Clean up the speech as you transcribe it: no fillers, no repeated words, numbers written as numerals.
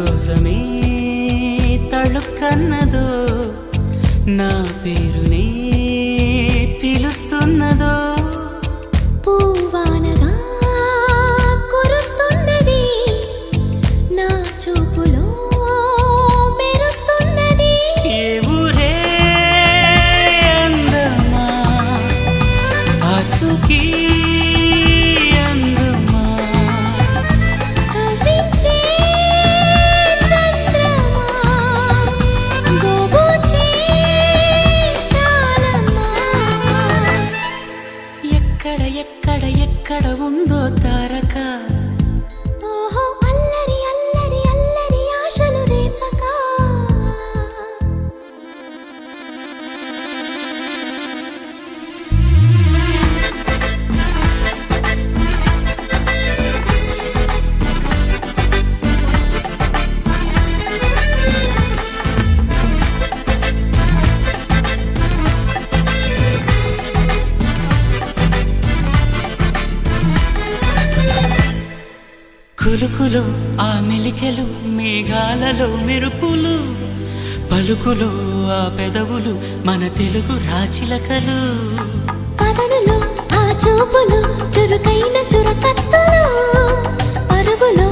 కోసమే తళుక్కన్నదో నా పేరునే పిలుస్తున్నదో పూవానగా కురుస్తున్నది నా చూపులో మెరుస్తున్నది ఏ ఊరే అందమా ఆచూకీ అందమా కవ్వించే చంద్రమా గోబూచే చాలమ్మా ఎక్కడ ఎక్కడ ఎక్కడ ఉందో తారక ఓహో అల్లరి అల్లరి అల్లరి ఆశలు రేపక కులుకులో ఆ మెలికెలు మేఘాలలో మెరుపులు పలుకులో ఆ పెదవులు మన తెలుగు రాచిలకలు పదనులో ఆ చూపులు చురుకైన చురకత్తులు పరుగులో